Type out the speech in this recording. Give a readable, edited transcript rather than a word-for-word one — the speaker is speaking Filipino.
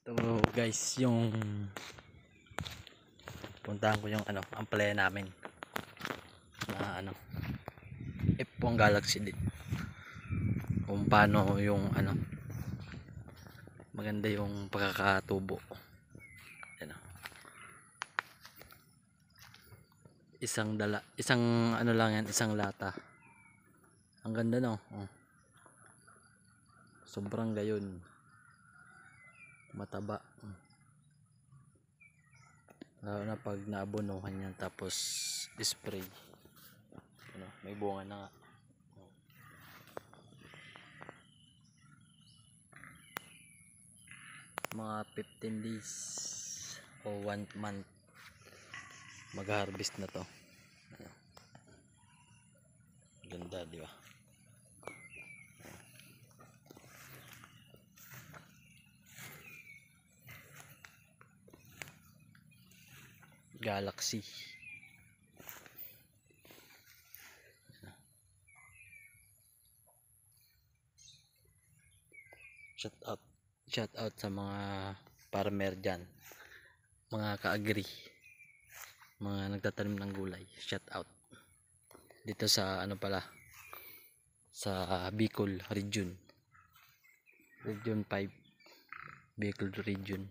So guys, yung puntahan ko yung ang playa namin na F1 Galaxy din. Kung paano yung maganda yung pagkakatubo. Yan. Isang lang yan, isang lata. Ang ganda no. Oh. Sobrang gayon. Mataba. Lalo na pag naabonohan yan tapos spray. May bunga na nga. Mga 15 days o 1 month mag-harvest na to. Ganda, di ba? Galaxy. Shout out sa mga farmer dyan, mga ka-agri, mga nagtatanim ng gulay. Shout out dito sa sa Bicol region 5, Bicol region.